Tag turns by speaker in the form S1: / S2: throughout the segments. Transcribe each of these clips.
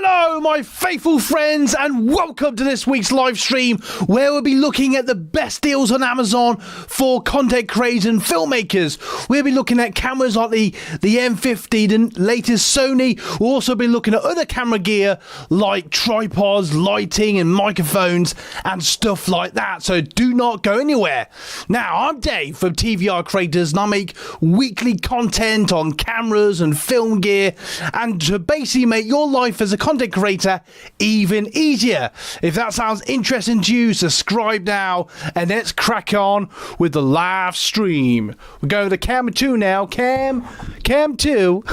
S1: Hello, my faithful friends, and welcome to this week's live stream where we'll be looking at the best deals on Amazon for content creators and filmmakers. We'll be looking at cameras like the M50, the latest Sony. We'll also be looking at other camera gear like tripods, lighting, and microphones and stuff like that. So do not go anywhere. Now, I'm Dave from TVR Creators, and I make weekly content on cameras and film gear, and to basically make your life as a content creator even easier. If that sounds interesting to you, subscribe now and let's crack on with the live stream. We go to camera 2 now. Cam 2.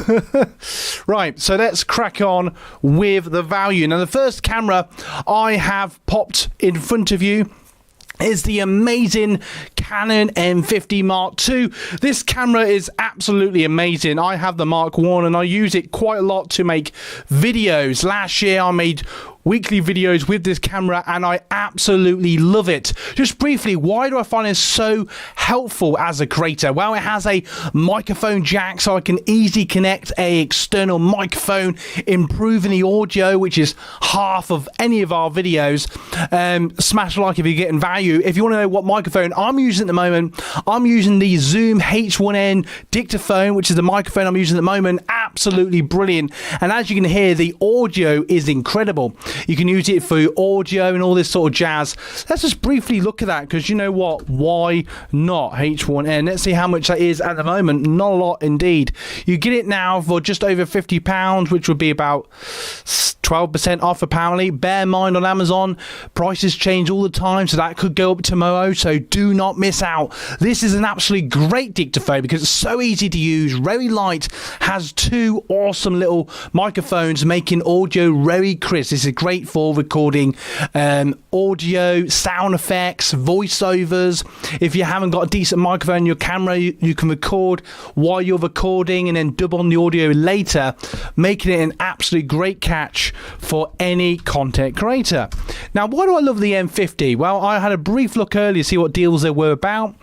S1: Right, so let's crack on with the value. Now, the first camera I have popped in front of you is the amazing Canon M50 Mark II. This camera is absolutely amazing. I have the Mark I and I use it quite a lot to make videos. Last year I made weekly videos with this camera and I absolutely love it. Just briefly, why do I find it so helpful as a creator? Well, it has a microphone jack, so I can easily connect a external microphone, improving the audio, which is half of any of our videos. Smash like if you're getting value. If you want to know what microphone I'm using at the moment, I'm using the Zoom H1N dictaphone, which is the microphone I'm using at the moment. Absolutely brilliant. And as you can hear, the audio is incredible. You can use it for audio and all this sort of jazz. Let's just briefly look at that, because you know what? Why not H1N? Let's see how much that is at the moment. Not a lot indeed. You get it now for just over £50, which would be about 12% off apparently. Bear in mind, on Amazon, prices change all the time, so that could go up tomorrow, so do not miss out. This is an absolutely great dictaphone because it's so easy to use, very light, has two awesome little microphones making audio very crisp. This is great for recording audio, sound effects, voiceovers. If you haven't got a decent microphone in your camera, you can record while you're recording and then dub on the audio later, making it an absolutely great catch for any content creator. Now, why do I love the M50? Well, I had a brief look earlier to see what deals there were about.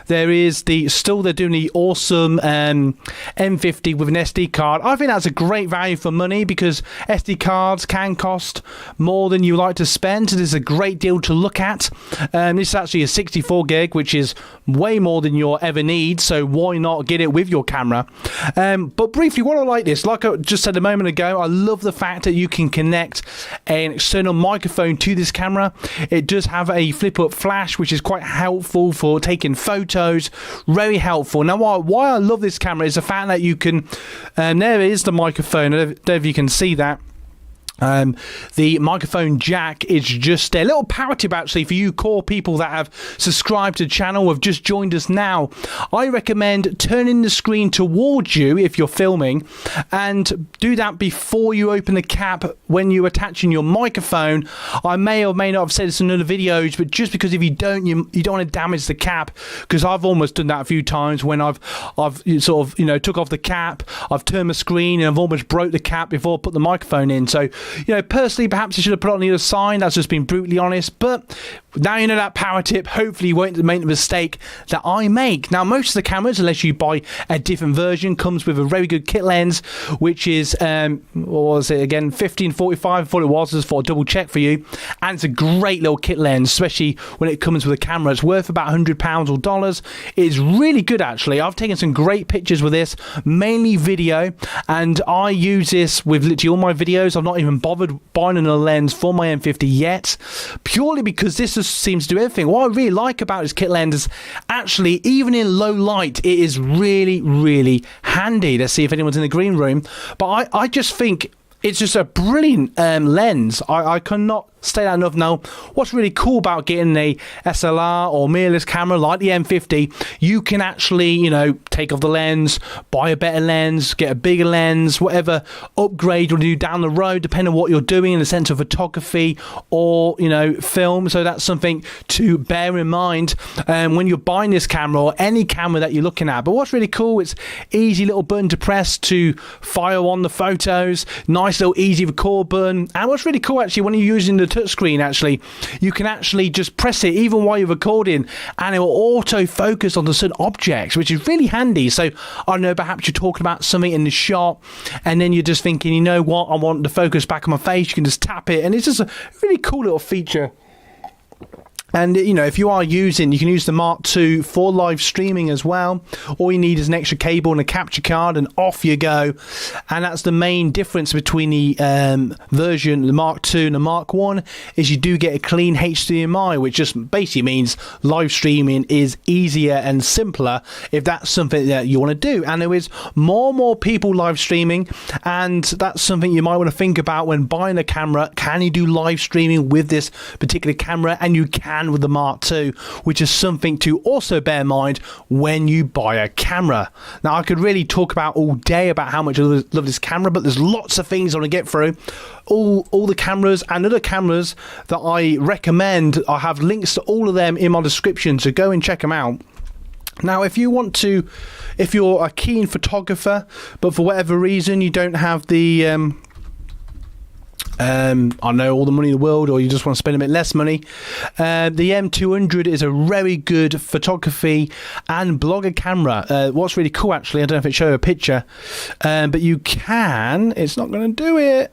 S1: They're doing the awesome M50 with an SD card. I think that's a great value for money because SD cards can cost more than you like to spend. So this is a great deal to look at. This is actually a 64 gig, which is way more than you'll ever need. So why not get it with your camera? But briefly, what I like this, like I just said a moment ago, I love the fact that you can connect an external microphone to this camera. It does have a flip up flash, which is quite helpful for taking photos. Very helpful. Now, why I love this camera is the fact that you can, there is the microphone, I don't know if you can see that. The microphone jack is just a little power tip actually for you core people that have subscribed to the channel, have just joined us now. I recommend turning the screen towards you if you're filming, and do that before you open the cap when you're attaching your microphone. I may or may not have said this in other videos, but just because if you don't, you don't want to damage the cap, because I've almost done that a few times when I've sort of, you know, took off the cap, I've turned my screen and I've almost broke the cap before I put the microphone in. So, you know, personally, perhaps I should have put it on the other side. That's just being brutally honest. But now you know that power tip. Hopefully you won't make the mistake that I make. Now, most of the cameras, unless you buy a different version, comes with a very good kit lens, which is, what was it again? 1545, I thought it was. Just for a double check for you. And it's a great little kit lens, especially when it comes with a camera. It's worth about £100 or dollars. It's really good, actually. I've taken some great pictures with this, mainly video, and I use this with literally all my videos. I've not even bothered buying a lens for my M50 yet, purely because this just seems to do everything. What I really like about this kit lens is actually, even in low light, it is really, really handy. Let's see if anyone's in the green room. But I just think it's just a brilliant lens. I cannot say that enough. Now, what's really cool about getting a SLR or mirrorless camera like the M50, you can actually, you know, take off the lens, buy a better lens, get a bigger lens, whatever upgrade you'll do down the road, depending on what you're doing in the sense of photography or, you know, film. So that's something to bear in mind when you're buying this camera or any camera that you're looking at. But what's really cool, it's easy little button to press to fire on the photos, nice little easy record button. And what's really cool actually, when you're using the touchscreen, actually, you can actually just press it even while you're recording, and it will auto focus on the certain objects, which is really handy. So I don't know, perhaps you're talking about something in the shot, and then you're just thinking, you know what, I want the focus back on my face. You can just tap it, and it's just a really cool little feature. And, you know, if you are using, you can use the Mark II for live streaming as well. All you need is an extra cable and a capture card, and off you go. And that's the main difference between the version, the Mark II and the Mark I, is you do get a clean HDMI, which just basically means live streaming is easier and simpler if that's something that you want to do. And there is more and more people live streaming, and that's something you might want to think about when buying a camera. Can you do live streaming with this particular camera? And you can with the Mark II, which is something to also bear in mind when you buy a camera. Now, I could really talk about all day about how much I love this camera, but there's lots of things I want to get through. All the cameras and other cameras that I recommend, I have links to all of them in my description, so go and check them out. Now, if you're a keen photographer, but for whatever reason you don't have the I know all the money in the world, or you just want to spend a bit less money, the M200 is a very good photography and blogger camera. What's really cool, actually, I don't know if it shows a picture, but you can, it's not going to do it,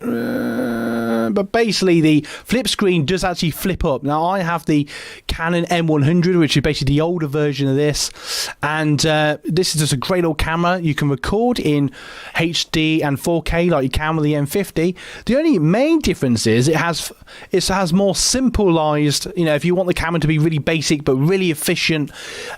S1: but basically the flip screen does actually flip up. Now, I have the Canon M100, which is basically the older version of this, and this is just a great old camera. You can record in HD and 4K like you can with the M50. The only main difference is it has more simplified, you know, if you want the camera to be really basic but really efficient,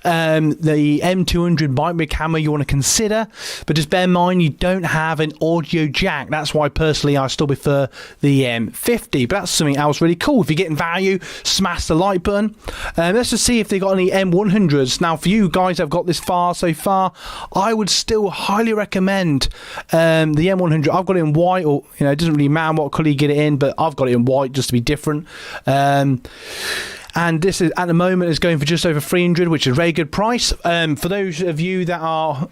S1: the M200 might be a camera you want to consider, but just bear in mind you don't have an audio jack. That's why personally I still prefer the M50, but that's something else really cool. If you're getting value, smash the like button. Let's just see if they got any M100s. Now, for you guys that have got this far so far, I would still highly recommend the M100. I've got it in white, or, you know, it doesn't really matter what colour you get it in, but I've got it in white just to be different. And this is, at the moment, is going for just over 300, which is a very good price. For those of you that are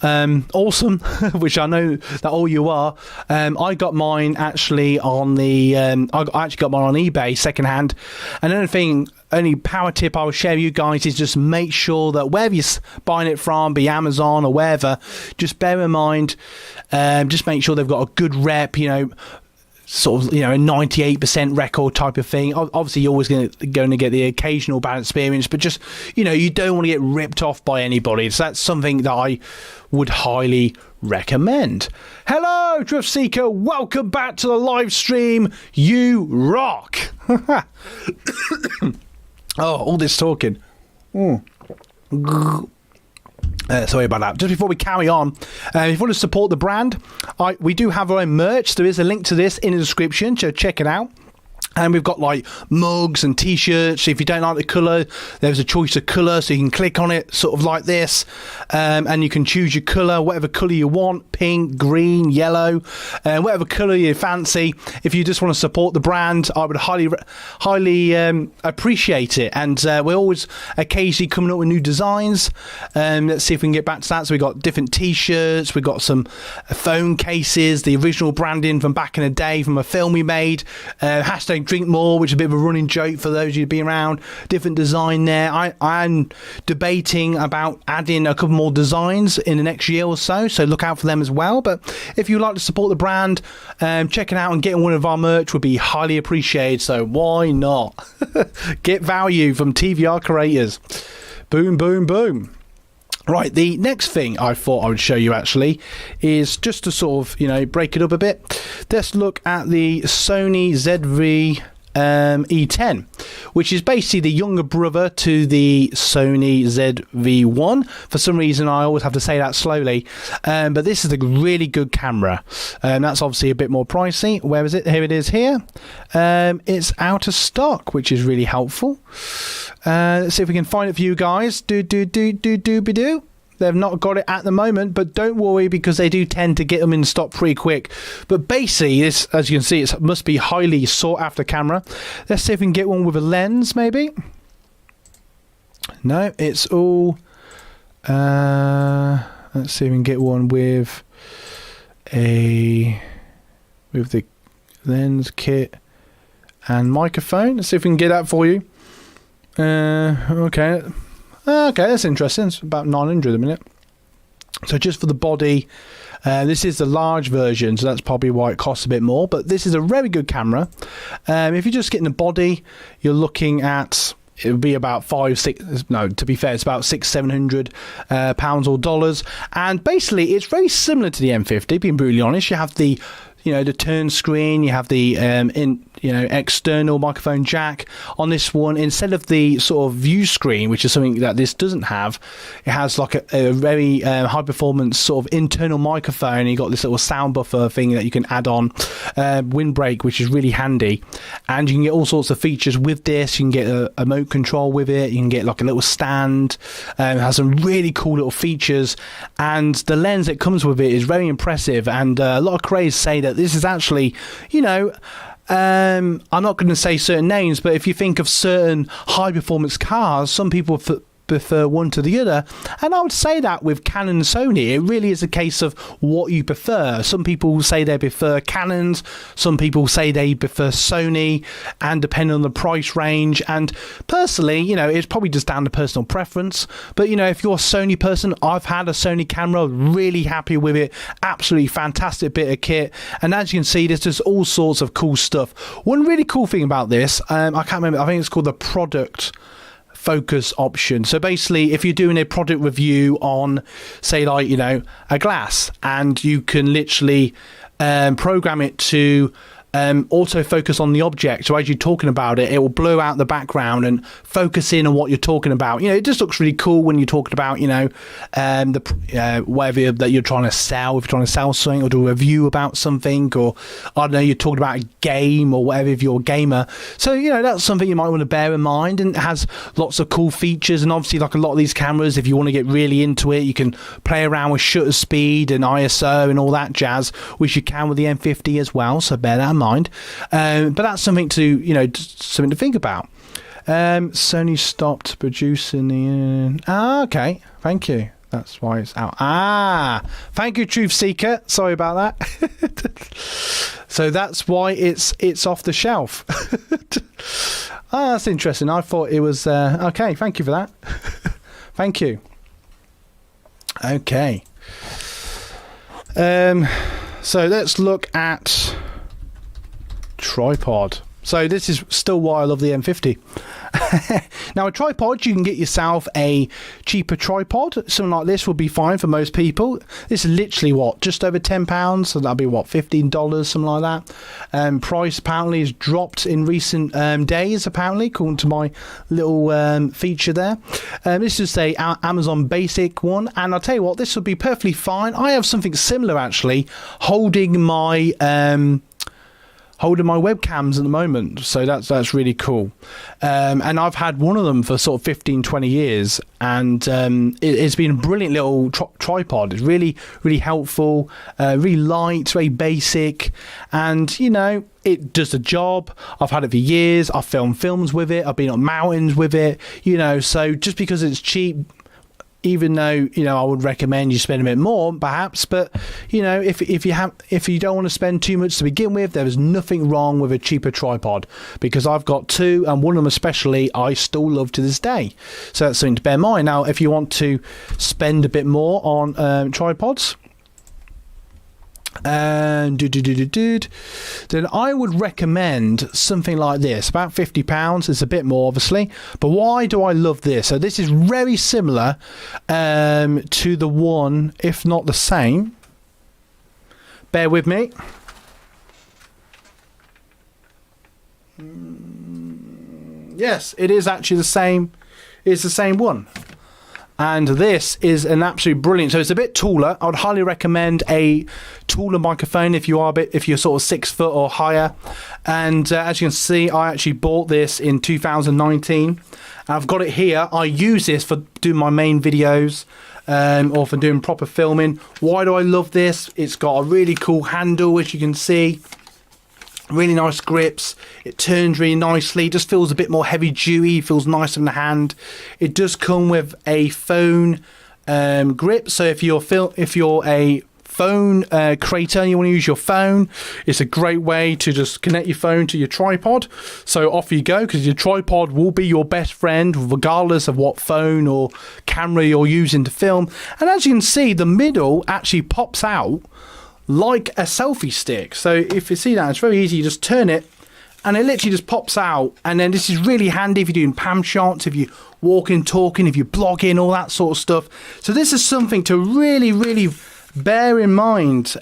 S1: awesome, which I know that all you are, I got mine actually on the I actually got mine on eBay secondhand. And only power tip I will share with you guys is just make sure that wherever you're buying it from, be Amazon or wherever, just bear in mind, just make sure they've got a good rep, you know, sort of, you know, a 98% record type of thing. Obviously, you're always going to get the occasional bad experience, but just, you know, you don't want to get ripped off by anybody. So that's something that I would highly recommend. Hello, Drift Seeker. Welcome back to the live stream. You rock. Oh, all this talking. Sorry about that. Just before we carry on, if you want to support the brand, we do have our own merch. There is a link to this in the description, so check it out. And we've got like mugs and t-shirts. If you don't like the colour, there's a choice of colour, so you can click on it sort of like this, and you can choose your colour, whatever colour you want, pink, green, yellow, whatever colour you fancy. If you just want to support the brand, I would highly appreciate it. And we're always occasionally coming up with new designs. Let's see if we can get back to that. So we've got different t-shirts, we've got some phone cases, the original branding from back in the day from a film we made, hashtag drink more, which is a bit of a running joke for those of you being around. Different design there. I'm debating about adding a couple more designs in the next year or so look out for them as well. But if you'd like to support the brand, checking out and getting one of our merch would be highly appreciated, so why not? Get value from TVR Creators. Boom, boom, boom. Right, the next thing I thought I would show you actually is just to sort of, you know, break it up a bit. Let's look at the Sony ZV E10, which is basically the younger brother to the Sony ZV-1. For some reason, I always have to say that slowly, but this is a really good camera. That's obviously a bit more pricey. Where is it? Here it is here. It's out of stock, which is really helpful. Let's see if we can find it for you guys. Do. They've not got it at the moment, but don't worry, because they do tend to get them in stock pretty quick. But basically, this, as you can see, it must be highly sought after camera. Let's see if we can get one with a lens, maybe. No, it's all. Let's see if we can get one with the lens kit. and microphone. Let's see if we can get that for you. Okay, that's interesting. It's about 900 a minute. So just for the body, this is the large version, so that's probably why it costs a bit more. But this is a very good camera. If you're just getting the body, you're looking at, it would be about to be fair, it's about £600-700 or dollars. And basically, it's very similar to the M50. Being brutally honest, you have the the turn screen, you have the external microphone jack. On this one, instead of the sort of view screen, which is something that this doesn't have, it has like a very high performance sort of internal microphone. You got this little sound buffer thing that you can add on, windbreak, which is really handy, and you can get all sorts of features with this. You can get a remote control with it, you can get like a little stand. It has some really cool little features, and the lens that comes with it is very impressive. And a lot of creators say that this is actually, I'm not going to say certain names, but if you think of certain high performance cars, some people prefer one to the other, and I would say that with Canon and Sony, it really is a case of what you prefer. Some people say they prefer Canons, some people say they prefer Sony, and depending on the price range. And personally, it's probably just down to personal preference. But if you're a Sony person, I've had a Sony camera, really happy with it, absolutely fantastic bit of kit. And as you can see, there's just all sorts of cool stuff. One really cool thing about this, I can't remember, I think it's called the product focus option. So basically, if you're doing a product review on, say, like a glass, and you can literally program it to autofocus on the object, so as you're talking about it, it will blur out the background and focus in on what you're talking about. It just looks really cool when you're talking about whatever that you're trying to sell. If you're trying to sell something or do a review about something, or I don't know, you're talking about a game or whatever, if you're a gamer. So that's something you might want to bear in mind. And it has lots of cool features, and obviously, like a lot of these cameras, if you want to get really into it, you can play around with shutter speed and ISO and all that jazz, which you can with the M50 as well, so bear that in mind. But that's something to something to think about. Sony stopped producing the okay, thank you, that's why it's out. Thank you, Truth Seeker, sorry about that. So that's why it's off the shelf. That's interesting. I thought it was okay, thank you for that. Thank you. Okay, so let's look at tripod. So this is still why I love the M50. Now, a tripod, you can get yourself a cheaper tripod. Something like this will be fine for most people. This is literally just over £10, so that'll be $15, something like that. Price apparently has dropped in recent days, apparently, according to my little feature there. This is a Amazon basic one, and I'll tell you what, this will be perfectly fine. I have something similar actually, holding my webcams at the moment, so that's really cool. And I've had one of them for sort of 15-20 years, and it's been a brilliant little tripod. It's really, really helpful, really light, very basic, and it does the job. I've had it for years. I've filmed films with it. I've been on mountains with it, so just because it's cheap, even though I would recommend you spend a bit more perhaps, but if you don't want to spend too much to begin with, there is nothing wrong with a cheaper tripod, because I've got two, and one of them especially I still love to this day. So that's something to bear in mind. Now, if you want to spend a bit more on tripods, and then I would recommend something like this, about £50. It's a bit more, obviously, but why do I love this? So this is very similar to the one, if not the same. Bear with me. Yes, it is actually the same. It's the same one. And this is an absolute brilliant. So it's a bit taller. I would highly recommend a taller microphone if you're sort of 6 foot or higher. And as you can see, I actually bought this in 2019. I've got it here. I use this for doing my main videos, or for doing proper filming. Why do I love this? It's got a really cool handle, as you can see. Really nice grips. It turns really nicely. Just feels a bit more heavy duty. Feels nice in the hand. It does come with a phone grip. So if you're a phone creator and you want to use your phone, it's a great way to just connect your phone to your tripod. So off you go, because your tripod will be your best friend regardless of what phone or camera you're using to film. And as you can see, the middle actually pops out like a selfie stick. So if you see that, it's very easy. You just turn it and it literally just pops out. And then this is really handy if you're doing Pam shots, if you're walking, talking, if you're blogging, all that sort of stuff. So this is something to really bear in mind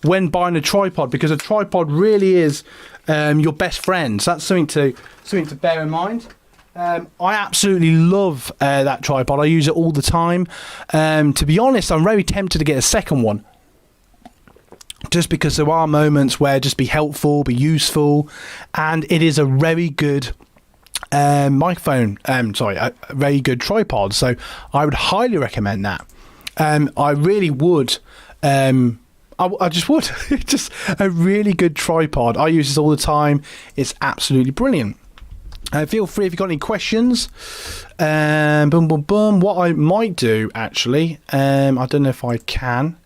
S1: when buying a tripod, because a tripod really is your best friend. So that's something to bear in mind. I absolutely love that tripod. I use it all the time. To be honest, I'm very tempted to get a second one, just because there are moments where just be helpful, be useful, and it is a very good microphone. A very good tripod. So I would highly recommend that. I really would. I just would. It's just a really good tripod. I use this all the time. It's absolutely brilliant. Feel free if you've got any questions. What I might do, actually, I don't know if I can.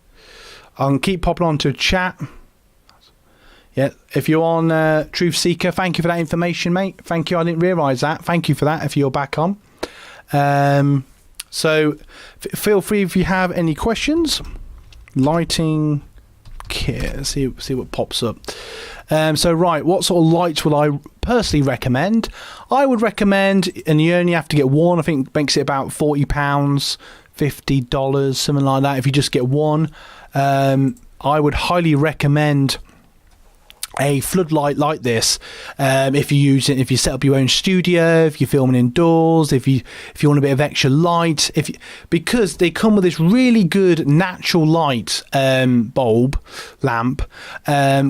S1: I'll keep popping on to chat. Yeah, if you're on Truth Seeker, thank you for that information, mate. Thank you. I didn't realise that. Thank you for that if you're back on. So feel free if you have any questions. Lighting kit. See what pops up. So right, what sort of lights would I personally recommend? I would recommend, and you only have to get one. I think it makes it about £40, $50, something like that. If you just get one, I would highly recommend a floodlight like this. If you use it, if you set up your own studio, if you're filming indoors, if you want a bit of extra light, because they come with this really good natural light bulb lamp,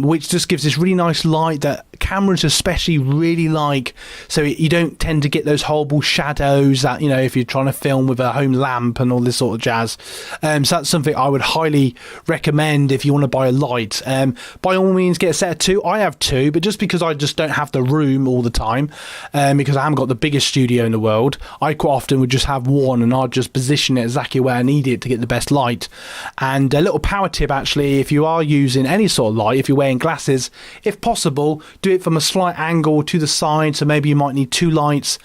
S1: which just gives this really nice light that cameras especially really like, so you don't tend to get those horrible shadows that, you know, if you're trying to film with a home lamp and all this sort of jazz. So that's something I would highly recommend if you want to buy a light. By all means, get a set of two. I have two, but just because I just don't have the room all the time, because I haven't got the biggest studio in the world, I quite often would just have one and I'd just position it exactly where I need it to get the best light. And a little power tip, actually, if you are using any sort of light, if you're wearing glasses, if possible, do it from a slight angle to the side. So maybe you might need two lights,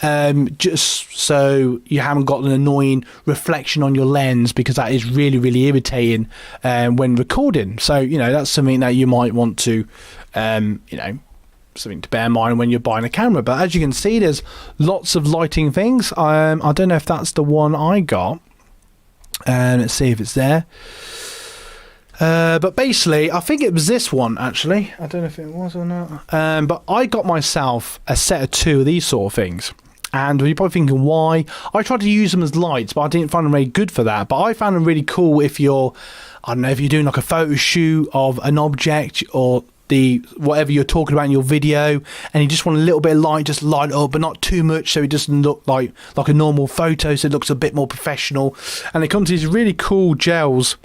S1: just so you haven't got an annoying reflection on your lens, because that is really irritating when recording. So, you know, that's something that you might want to something to bear in mind when you're buying a camera. But as you can see, there's lots of lighting things. I don't know if that's the one I got. Let's see if it's there. But basically, I think it was this one, actually. I don't know if it was or not. But I got myself a set of two of these sort of things. And you're probably thinking, why? I tried to use them as lights, but I didn't find them very good for that. But I found them really cool if you're, I don't know, if you're doing like a photo shoot of an object or whatever you're talking about in your video, and you just want a little bit of light, just light up, but not too much, so it doesn't look like a normal photo, so it looks a bit more professional. And they come to these really cool gels,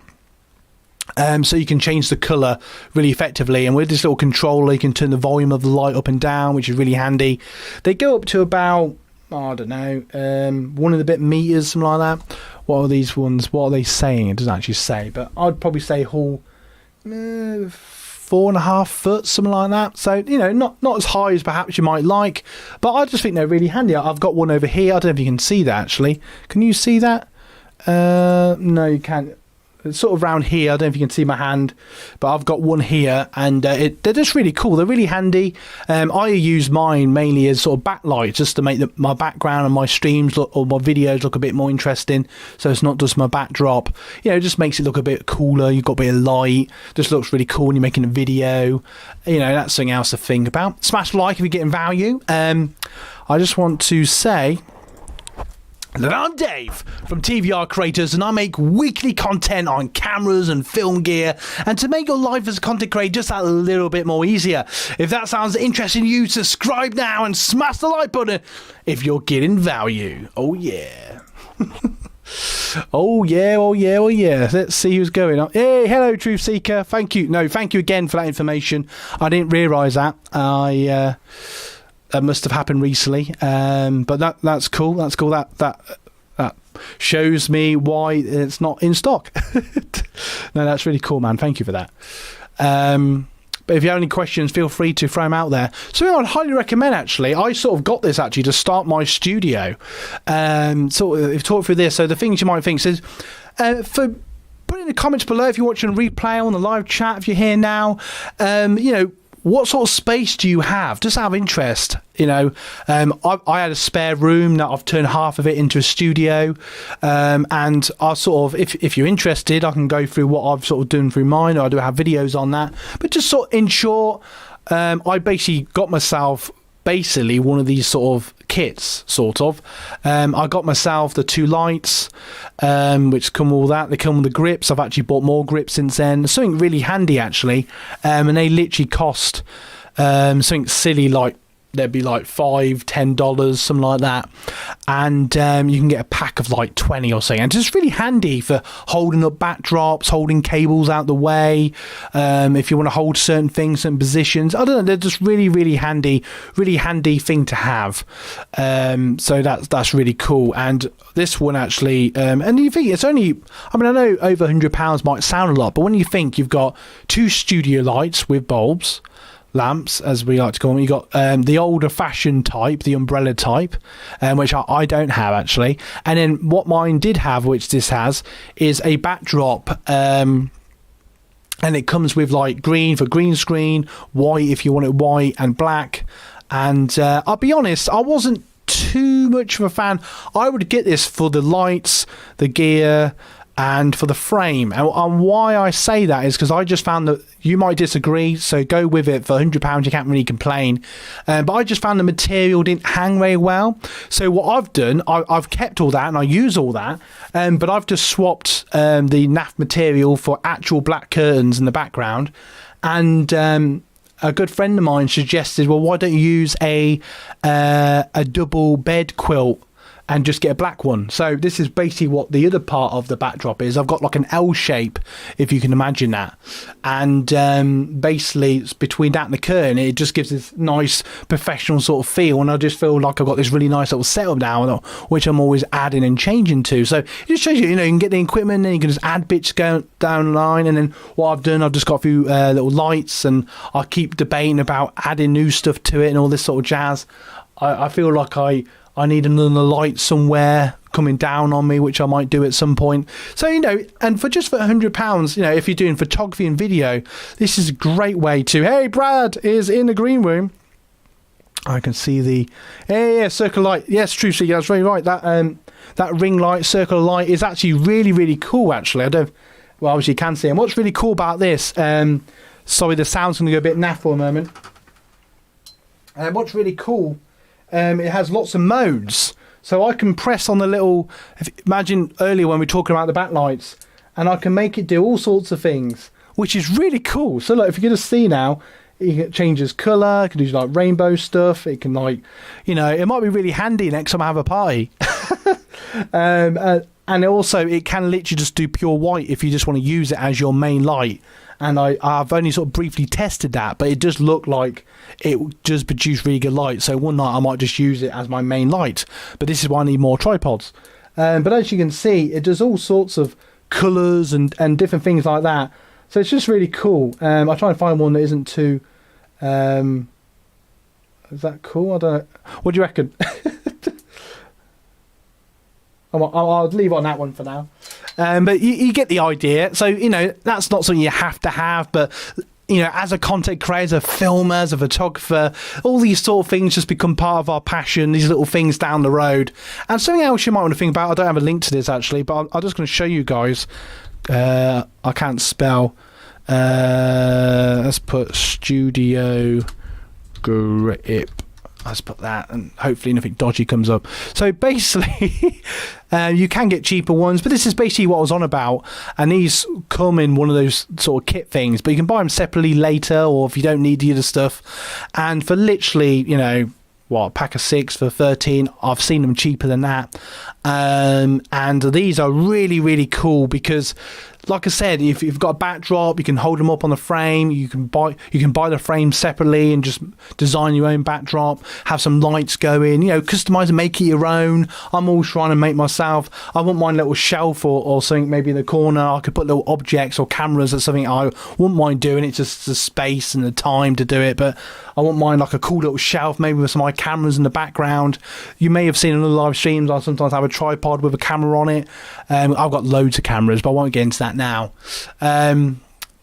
S1: so you can change the colour really effectively, and with this little controller you can turn the volume of the light up and down, which is really handy. They go up to about, I don't know, 1.5 meters, something like that. What are these ones? What are they saying? It doesn't actually say, but I'd probably say 4.5 foot, something like that. So, you know, not as high as perhaps you might like, but I just think they're really handy. I've got one over here. I don't know if you can see that, actually. Can you see that? No, you can't. It's sort of around here. I don't know if you can see my hand, but I've got one here, and they're just really cool. They're really handy. I use mine mainly as sort of backlight, just to make my background and my streams look, or my videos look a bit more interesting. So it's not just my backdrop. You know, it just makes it look a bit cooler. You've got a bit of light. Just looks really cool when you're making a video. You know, that's something else to think about. Smash like if you're getting value. I just want to say that I'm Dave from TVR Creators, and I make weekly content on cameras and film gear, and to make your life as a content creator just that little bit more easier. If that sounds interesting to you, subscribe now and smash the like button if you're getting value. Oh yeah. Oh yeah. Let's see who's going on. Hey, hello Truth Seeker. Thank you again for that information. I didn't realise that. That must have happened recently, but that's cool. That's cool. That shows me why it's not in stock. No, that's really cool, man. Thank you for that. But if you have any questions, feel free to throw them out there. So I'd highly recommend, actually. I sort of got this, actually, to start my studio. Sort of talk through this. So the things you might think is, for put in the comments below if you're watching a replay on the live chat, if you're here now, what sort of space do you have? Just out of interest, I had a spare room that I've turned half of it into a studio, and I sort of, if you're interested, I can go through what I've sort of done through mine, or I do have videos on that. But just sort of in short, I basically got myself one of these sort of kits, sort of. I got myself the 2 lights, which come with all that. They come with the grips. I've actually bought more grips since then. Something really handy, actually, and they literally cost something silly, like they'd be like $5-10, something like that, and you can get a pack of like 20 or something, and just really handy for holding up backdrops, holding cables out the way, if you want to hold certain things, certain positions. I don't know, they're just really handy thing to have. So that's really cool. And this one actually, and you think it's only, I know over £100 might sound a lot, but when you think you've got 2 studio lights with bulbs, lamps, as we like to call them. You got the older fashioned type, the umbrella type, which I don't have, actually. And then what mine did have, which this has, is a backdrop, and it comes with like green for green screen, white if you want it white, and black. And I'll be honest, I wasn't too much of a fan. I would get this for the lights, the gear, and for the frame. And why I say that is because I just found that, you might disagree, so go with it. For £100 you can't really complain, but I just found the material didn't hang very well. So what I've done, I've kept all that and I use all that, but I've just swapped the NAF material for actual black curtains in the background. And a good friend of mine suggested, well, why don't you use a double bed quilt and just get a black one? So this is basically what the other part of the backdrop is. I've got like an L shape, if you can imagine that, and basically it's between that and the curtain, it just gives this nice professional sort of feel, and I just feel like I've got this really nice little setup now, which I'm always adding and changing to. So it just shows you, you can get the equipment and you can just add bits going down the line. And then what I've done, I've just got a few little lights, and I keep debating about adding new stuff to it and all this sort of jazz. I feel like I need another light somewhere coming down on me, which I might do at some point. So, and for £100, if you're doing photography and video, this is a great way to, hey, Brad is in the green room. I can see the, yeah, circle light. Yes, true. So yeah, that's very right. That ring light, circle light is actually really cool, actually. Obviously you can see. And what's really cool about this, sorry, the sound's going to go a bit naff for a moment. What's really cool, it has lots of modes, so I can press on the little, imagine earlier when we were talking about the backlights, and I can make it do all sorts of things, which is really cool. So look, if you're going to see now, it changes colour, it can do like rainbow stuff, it can it might be really handy next time I have a party. And also it can literally just do pure white if you just want to use it as your main light. And I've only sort of briefly tested that, but it does look like it does produce really good light. So one night I might just use it as my main light, but this is why I need more tripods. But as you can see, it does all sorts of colours and different things like that. So it's just really cool. I'll try and find one that isn't too... is that cool? I don't know. What do you reckon? I'll leave on that one for now. But you get the idea. So, that's not something you have to have, but, as a content creator, as a filmer, as a photographer, all these sort of things just become part of our passion, these little things down the road. And something else you might want to think about, I don't have a link to this actually, but I'm just going to show you guys. I can't spell. Let's put Studio Grip. Let's put that, and hopefully nothing dodgy comes up. So basically, you can get cheaper ones, but this is basically what I was on about. And these come in one of those sort of kit things, but you can buy them separately later, or if you don't need the other stuff. And for literally, a pack of 6 for 13, I've seen them cheaper than that. And these are really cool because like I said, if you've got a backdrop, you can hold them up on the frame. You can buy the frame separately and just design your own backdrop. Have some lights going, customize and make it your own. I'm always trying to make myself. I wouldn't mind a little shelf or something maybe in the corner. I could put little objects or cameras. That's something I wouldn't mind doing. It's just the space and the time to do it, but I wouldn't mind like a cool little shelf maybe with some of my cameras in the background. You may have seen in the live streams I sometimes have a tripod with a camera on it. I've got loads of cameras, but I won't get into that now.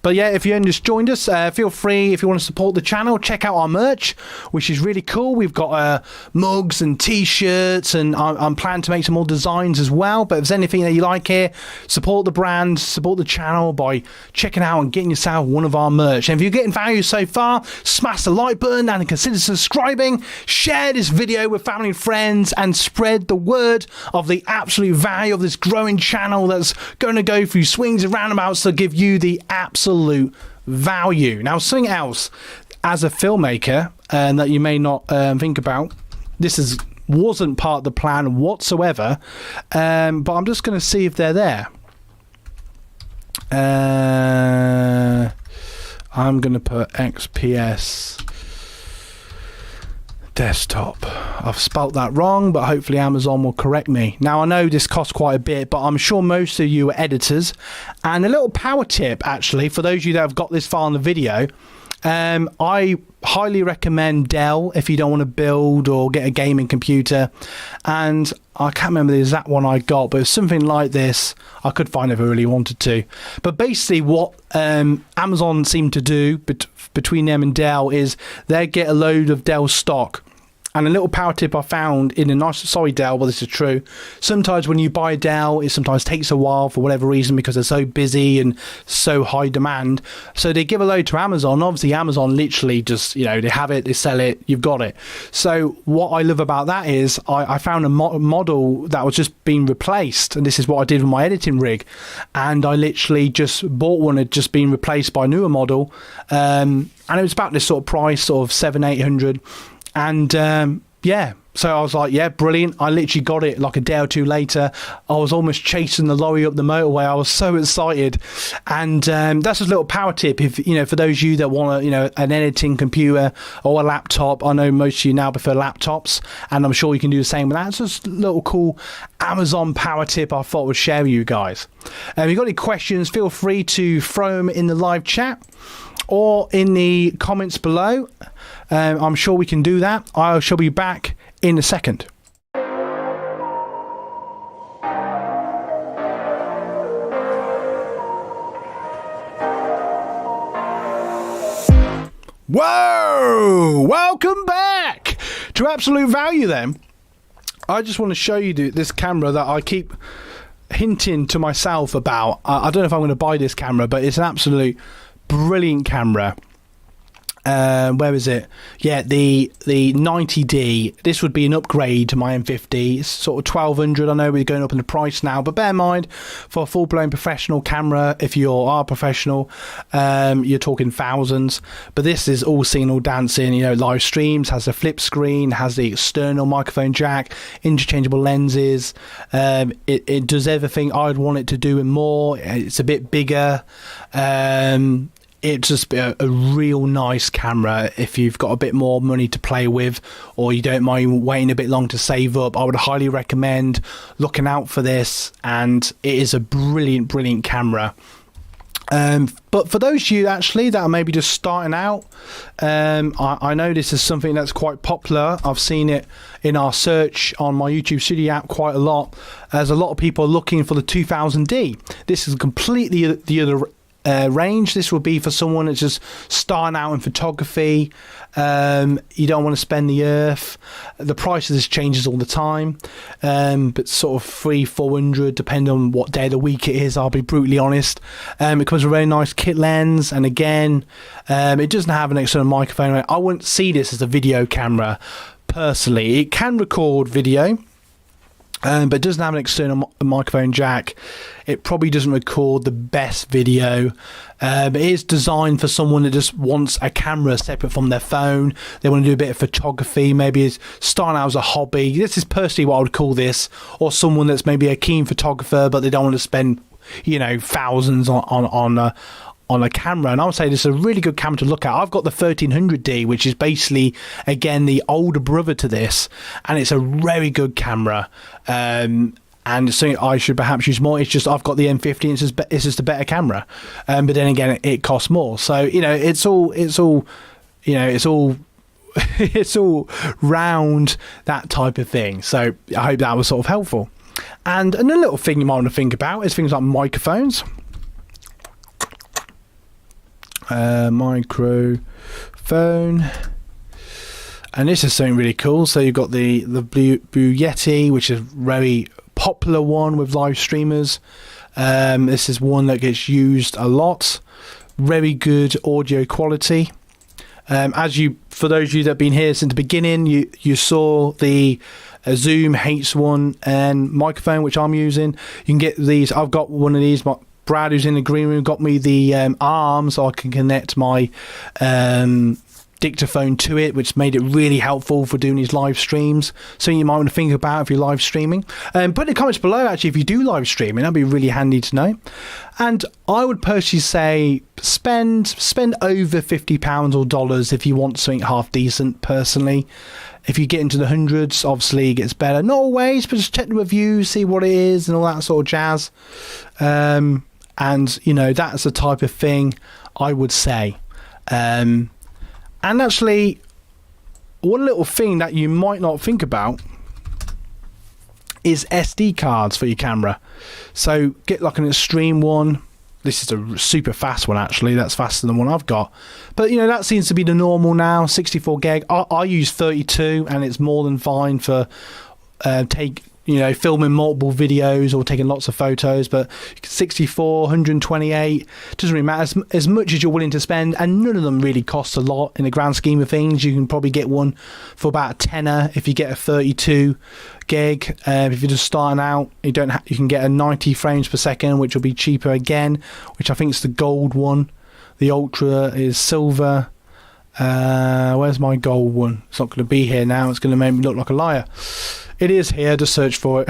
S1: But yeah, if you only just joined us, feel free, if you want to support the channel, check out our merch, which is really cool. We've got mugs and t-shirts, and I'm planning to make some more designs as well. But if there's anything that you like here, support the brand, support the channel by checking out and getting yourself one of our merch. And if you're getting value so far, smash the like button and consider subscribing. Share this video with family and friends and spread the word of the absolute value of this growing channel that's going to go through swings and roundabouts to give you the absolute value. Now, something else as a filmmaker that you may not think about, this wasn't part of the plan whatsoever, but I'm just going to see if they're there. I'm going to put XPS desktop. I've spelt that wrong, but hopefully Amazon will correct me. Now, I know this costs quite a bit, but I'm sure most of you are editors. And a little power tip, actually, for those of you that have got this far in the video, I highly recommend Dell if you don't want to build or get a gaming computer. And I can't remember the exact one I got, but it's something like this. I could find it if I really wanted to. But basically what Amazon seem to do between them and Dell is they get a load of Dell stock. And a little power tip I found in a nice, sorry Dell, but this is true. Sometimes when you buy Dell, it sometimes takes a while for whatever reason because they're so busy and so high demand. So they give a load to Amazon. Obviously, Amazon literally just, they have it, they sell it, you've got it. So what I love about that is I found a model that was just being replaced. And this is what I did with my editing rig. And I literally just bought one that had just been replaced by a newer model. And it was about this sort of price, sort of 700-800. And yeah, so I was like, yeah, brilliant. I literally got it like a day or two later. I was almost chasing the lorry up the motorway. I was so excited. And that's just a little power tip. If for those of you that want an editing computer or a laptop, I know most of you now prefer laptops, and I'm sure you can do the same with that. It's just a little cool Amazon power tip I thought I would share with you guys. If you've got any questions, feel free to throw them in the live chat or in the comments below. I'm sure we can do that. I shall be back in a second. Whoa! Welcome back to Absolute Value then. I just want to show you this camera that I keep hinting to myself about. I don't know if I'm going to buy this camera, but it's an absolute brilliant camera. Where is it? Yeah, the 90D. This would be an upgrade to my M50. It's sort of 1200. I know we're going up in the price now, but bear in mind, for a full-blown professional camera, if you are professional, you're talking thousands. But this is all seen, all dancing. Live streams, has a flip screen, has the external microphone jack, interchangeable lenses. It does everything I'd want it to do and more. It's a bit bigger. It's just a real nice camera if you've got a bit more money to play with, or you don't mind waiting a bit long to save up. I would highly recommend looking out for this, and it is a brilliant camera. But for those of you actually that are maybe just starting out, I know this is something that's quite popular. I've seen it in our search on my YouTube Studio app quite a lot, as a lot of people are looking for the 2000D. This is completely the other range. This will be for someone that's just starting out in photography. You don't want to spend the earth. The price of this changes all the time, but sort of 300-400 depending on what day of the week it is. I'll be brutally honest. It comes with a very nice kit lens, and again, it doesn't have an external microphone. I wouldn't see this as a video camera personally. It can record video, but it doesn't have an external microphone jack. It probably doesn't record the best video. But it is designed for someone that just wants a camera separate from their phone. They want to do a bit of photography, maybe it's starting out as a hobby. This is personally what I would call this. Or someone that's maybe a keen photographer, but they don't want to spend you know, thousands on a camera. And I would say this is a really good camera to look at. I've got the 1300D, which is basically, again, the older brother to this, and it's a very good camera. And something I should perhaps use more. It's just I've got the M50, and it's just a better camera. But then again, it costs more. So, you know, it's all it's all round that type of thing. So I hope that was sort of helpful. And another little thing you might want to think about is things like microphones. Microphone. And this is something really cool. So you've got the Blue Yeti, which is a very popular one with live streamers. This is one that gets used a lot. Very good audio quality. For those of you that have been here since the beginning, you saw the Zoom H1N microphone, which I'm using. You can get these. I've got one of these. Brad, who's in the green room, got me the arm so I can connect my dictaphone to it, which made it really helpful for doing these live streams. So you might want to think about if you're live streaming. Put in the comments below, actually, if you do live streaming, that'd be really handy to know. And I would personally say spend over £50 or dollars if you want something half decent, personally. If you get into the hundreds, obviously it gets better. Not always, but just check the reviews, see what it is and all that sort of jazz. And, you know, that's the type of thing I would say. And actually, one little thing that you might not think about is SD cards for your camera. So get like an extreme one. This is a super fast one, actually. That's faster than the one I've got. But, you know, that seems to be the normal now, 64 gig. I use 32, and it's more than fine for filming multiple videos or taking lots of photos. But 64, 128, doesn't really matter. As much as you're willing to spend, and none of them really cost a lot in the grand scheme of things. You can probably get one for about a tenner if you get a 32 gig. If you're just starting out, you can get a 90 frames per second, which will be cheaper again, which I think is the gold one. The ultra is silver. Where's my gold one? It's not going to be here now. It's going to make me look like a liar. It is here, just search for it.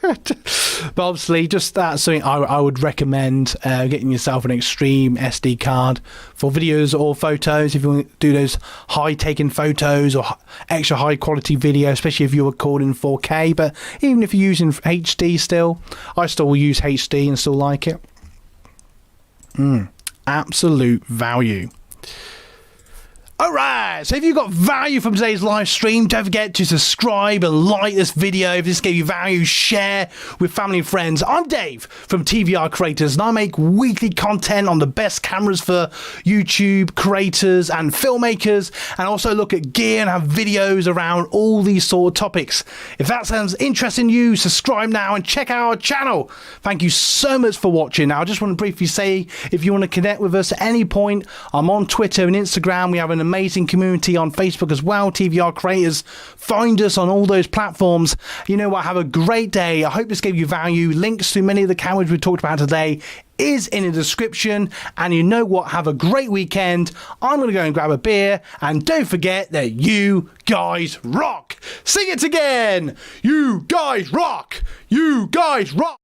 S1: But obviously, just that's something I would recommend, getting yourself an extreme SD card for videos or photos. If you want to do those high-taken photos or extra high-quality video, especially if you're recording 4K. But even if you're using HD still, I still use HD and still like it. Absolute value. Alright, so if you got value from today's live stream, don't forget to subscribe and like this video. If this gave you value, share with family and friends. I'm Dave from TVR Creators, and I make weekly content on the best cameras for YouTube creators and filmmakers, and also look at gear and have videos around all these sort of topics. If that sounds interesting to you, subscribe now and check out our channel. Thank you so much for watching. Now, I just want to briefly say, if you want to connect with us at any point, I'm on Twitter and Instagram. We have an amazing community on Facebook as well, TVR Creators. Find us on all those platforms. You know what, have a great day. I hope this gave you value. Links to many of the cameras we talked about today is in the description. And you know what, have a great weekend. I'm going to go and grab a beer, and don't forget that you guys rock. Sing it again. You guys rock. You guys rock.